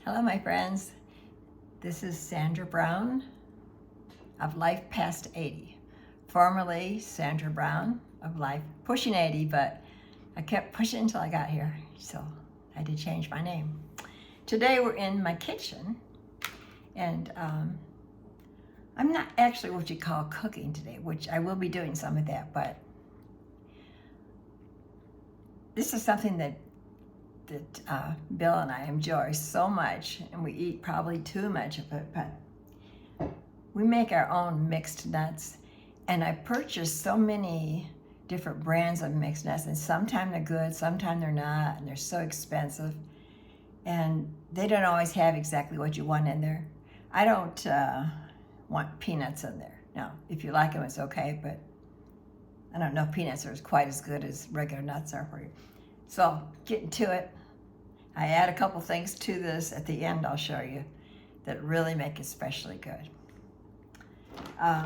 Hello, my friends. This is Sandra Brown of Life Past 80. Formerly Sandra Brown of Life Pushing 80, but I kept pushing until I got here, so I had to change my name. Today we're in my kitchen, and I'm not actually what you call cooking today, which I will be doing some of that, but this is something that Bill and I enjoy so much, and we eat probably too much of it, but we make our own mixed nuts, and I purchased so many different brands of mixed nuts, and sometimes they're good, sometimes they're not, and they're so expensive, and they don't always have exactly what you want in there. I don't want peanuts in there. Now, if you like them, it's okay, but I don't know if peanuts are quite as good as regular nuts are for you. So, getting to it, I add a couple things to this at the end I'll show you that really make it especially good. I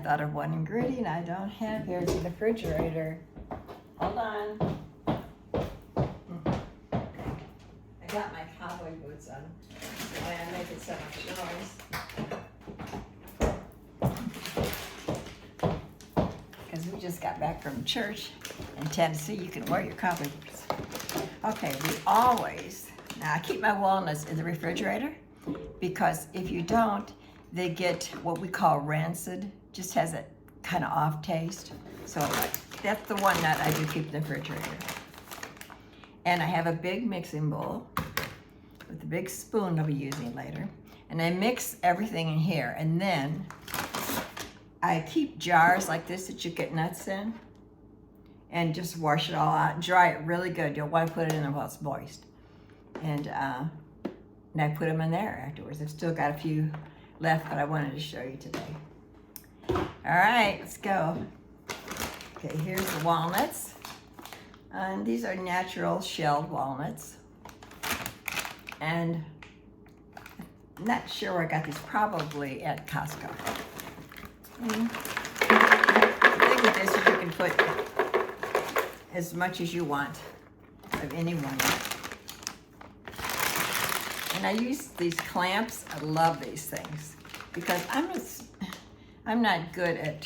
thought of one ingredient I don't have here. It's in the refrigerator. Hold on. I got my cowboy boots on. So I'm making so much noise. Because we just got back from church in Tennessee. You can wear your cowboy boots. Okay, now I keep my walnuts in the refrigerator because if you don't, they get what we call rancid. Just has a kind of off taste. So that's the one nut I do keep in the refrigerator. And I have a big mixing bowl with a big spoon I'll be using later. And I mix everything in here, and then I keep jars like this that you get nuts in, and just wash it all out and dry it really good. You'll want to put it in there while it's moist. And I put them in there afterwards. I've still got a few left, but I wanted to show you today. All right, let's go. Okay, here's the walnuts. And these are natural shelled walnuts. And I'm not sure where I got these, probably at Costco. The thing with this is you can put as much as you want of any one. And I use these clamps. I love these things because I'm not good at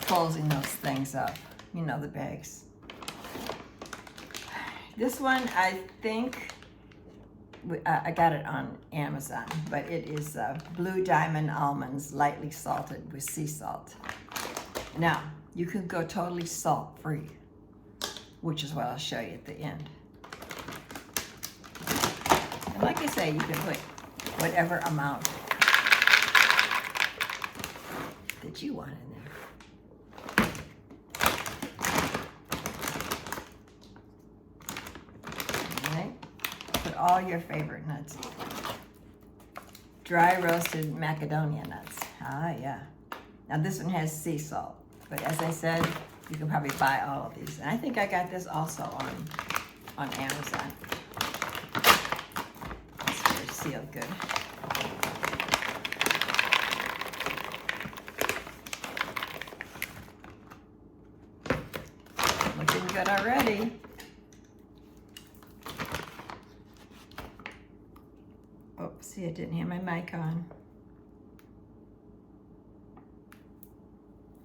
closing those things up, you know, the bags. This one, I think, I got it on Amazon, but it is Blue Diamond almonds, lightly salted with sea salt. Now, you can go totally salt-free, which is what I'll show you at the end. And like I say, you can put whatever amount that you want in there. All right, put all your favorite nuts. Dry roasted macadamia nuts. Ah, yeah. Now this one has sea salt, but as I said, you can probably buy all of these. And I think I got this also on Amazon. It's sealed good. Looking good already. Oops, see, I didn't have my mic on.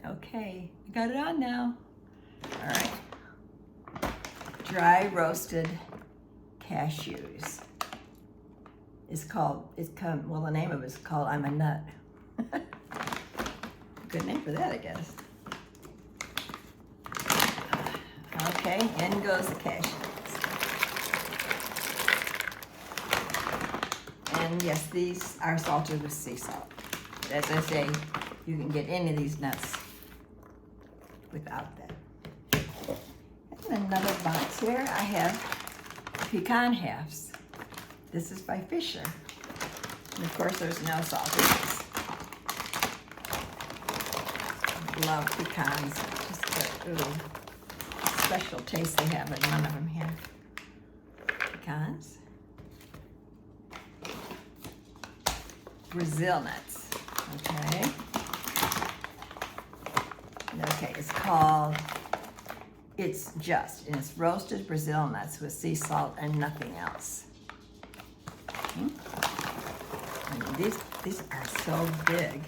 Okay, I got it on now. All right. Dry roasted cashews. Well, the name of it is called I'm a Nut. Good name for that, I guess. Okay, in goes the cashews. And yes, these are salted with sea salt. But as I say, you can get any of these nuts without that. And another box here, I have pecan halves. This is by Fisher. And of course, there's no salt in this. Love pecans. Just the little special taste they have, but none of them have pecans. Brazil nuts. Okay. Okay, it's called it's just, and it's roasted Brazil nuts with sea salt and nothing else. Okay. I mean, these are so big.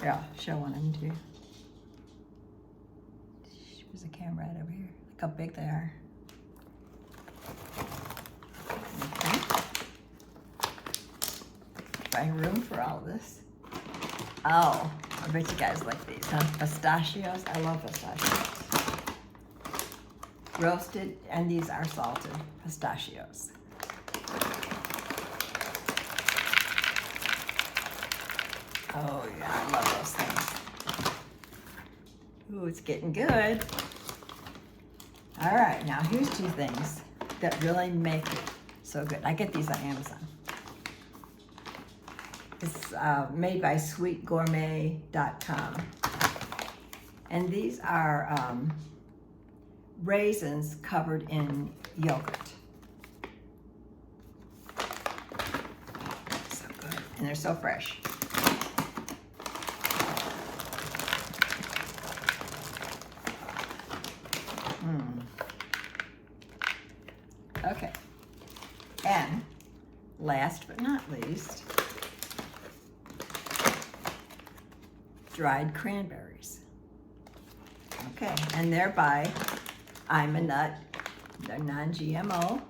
Here, I'll show one of them to you. There's a camera right over here. Look how big they are. Okay. Find room for all of this. Oh, I bet you guys like these, huh? Pistachios. I love pistachios. Roasted, and these are salted pistachios. Oh yeah, I love those things. Ooh, it's getting good. All right, now here's two things that really make it so good. I get these on Amazon. It's made by sweetgourmet.com. And these are raisins covered in yogurt. So good. And they're so fresh. Okay. And last but not least, dried cranberries. Okay, and they're by I'm a Nut. They're non-GMO.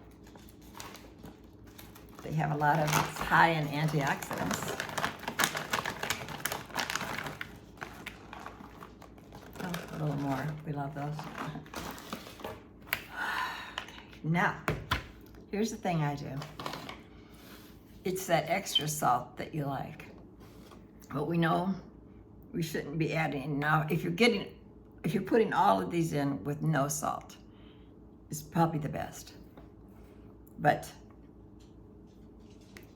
They have a lot of, it's high in antioxidants. Oh, a little more. We love those. Okay, now, here's the thing I do. It's that extra salt that you like. But we know we shouldn't be adding. Now, if you're putting all of these in with no salt, it's probably the best. But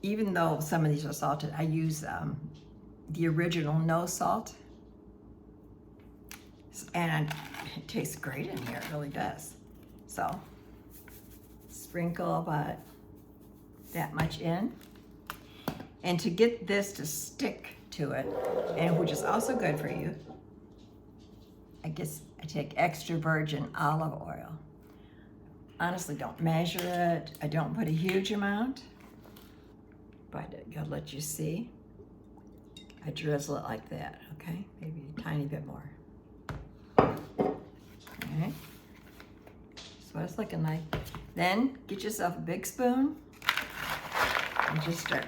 even though some of these are salted, I use the original no salt. And it tastes great in here, it really does. So, sprinkle about that much in. And to get this to stick to it, and which is also good for you, I take extra virgin olive oil. Honestly, don't measure it. I don't put a huge amount, but I'll let you see. I drizzle it like that, okay? Maybe a tiny bit more. Okay. That's what it's looking like. Then get yourself a big spoon and just start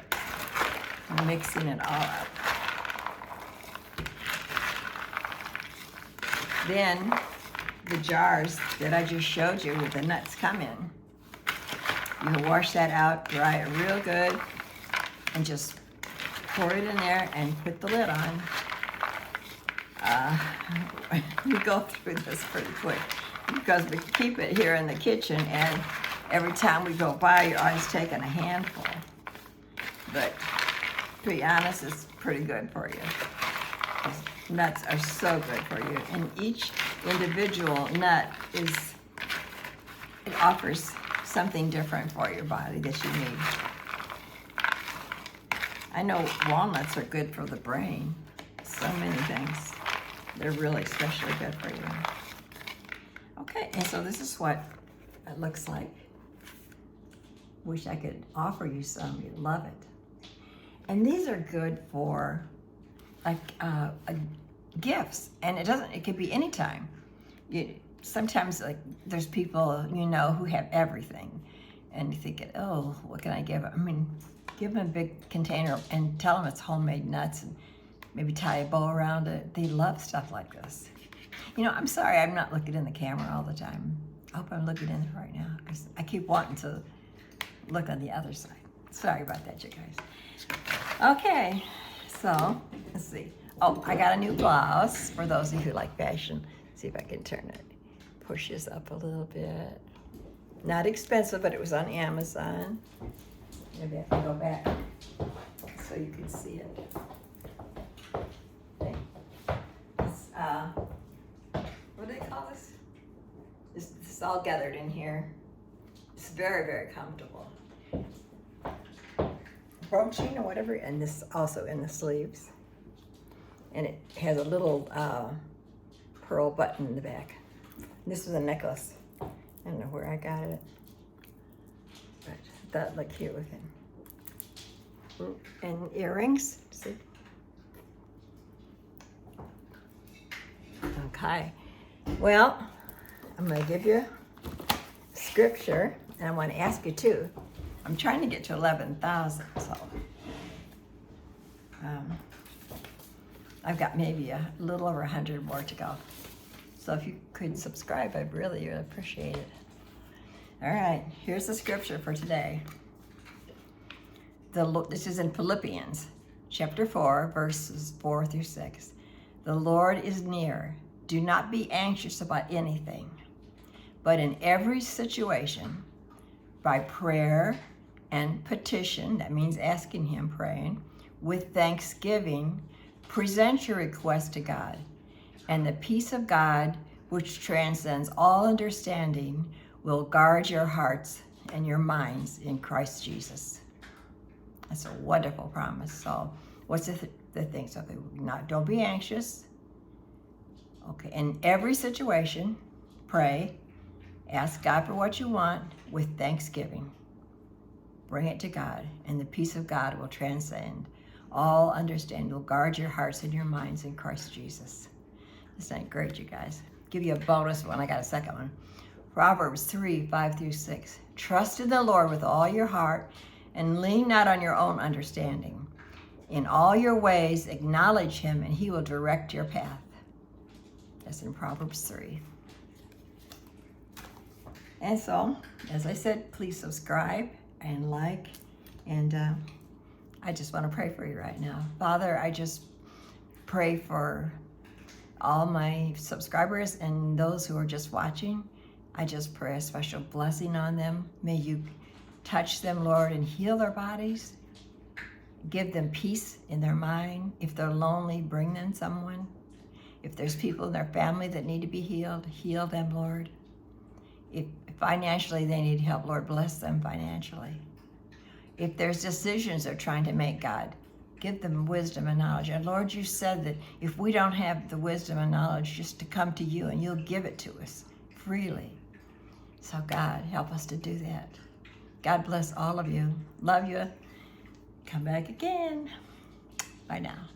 mixing it all up. Then the jars that I just showed you with the nuts come in. You wash that out, dry it real good, and just pour it in there and put the lid on. We go through this pretty quick because we keep it here in the kitchen, and every time we go by, you're always taking a handful. But to be honest, it's pretty good for you. Nuts are so good for you, and each individual nut it offers something different for your body that you need. I know walnuts are good for the brain, so many things. They're really especially good for you. Okay, and so this is what it looks like. Wish I could offer you some, you'd love it. And these are good for like gifts, and it could be anytime. Sometimes like there's people who have everything, and you're thinking, oh, what can I give them? I mean, give them a big container and tell them it's homemade nuts, and maybe tie a bow around it. They love stuff like this. I'm sorry I'm not looking in the camera all the time. I hope I'm looking in it right now, because I keep wanting to look on the other side. Sorry about that, you guys. Okay, so let's see. Oh, I got a new blouse for those of you who like fashion. See if I can turn it. Push this up a little bit. Not expensive, but it was on Amazon. Maybe I can go back so you can see it. Okay. It's, what do they call this? This is all gathered in here. It's very, very comfortable. Broaching or whatever, and this also in the sleeves. And it has a little pearl button in the back This was a necklace. I don't know where I got it, but I thought it looked cute with it. And earrings. See? Okay. Well, I'm going to give you scripture, and I want to ask you too. I'm trying to get to 11,000, so I've got maybe a little over 100 more to go. So if you could subscribe, I'd really appreciate it. All right, here's the scripture for today. This is in Philippians chapter 4, verses 4 through 6. The Lord is near. Do not be anxious about anything, but in every situation, by prayer and petition, that means asking Him, praying, with thanksgiving, present your request to God. And the peace of God, which transcends all understanding, will guard your hearts and your minds in Christ Jesus. That's a wonderful promise. So what's the things? Okay, don't be anxious. Okay, in every situation, pray, ask God for what you want with thanksgiving. Bring it to God, and the peace of God will transcend all understanding. Will guard your hearts and your minds in Christ Jesus. This ain't great, you guys. Give you a bonus one. I got a second one. Proverbs 3, 5 through 6. Trust in the Lord with all your heart and lean not on your own understanding. In all your ways, acknowledge Him, and He will direct your path. That's in Proverbs 3. And so, as I said, please subscribe and like. And I just want to pray for you right now. Father, I just pray for all my subscribers and those who are just watching. I just pray a special blessing on them. May you touch them, Lord, and heal their bodies. Give them peace in their mind. If they're lonely, bring them someone. If there's people in their family that need to be healed, heal them, Lord. If financially they need help, Lord, bless them financially. If there's decisions they're trying to make, God, give them wisdom and knowledge. And Lord, you said that if we don't have the wisdom and knowledge, just to come to you and you'll give it to us freely. So God, help us to do that. God bless all of you. Love you. Come back again. Bye now.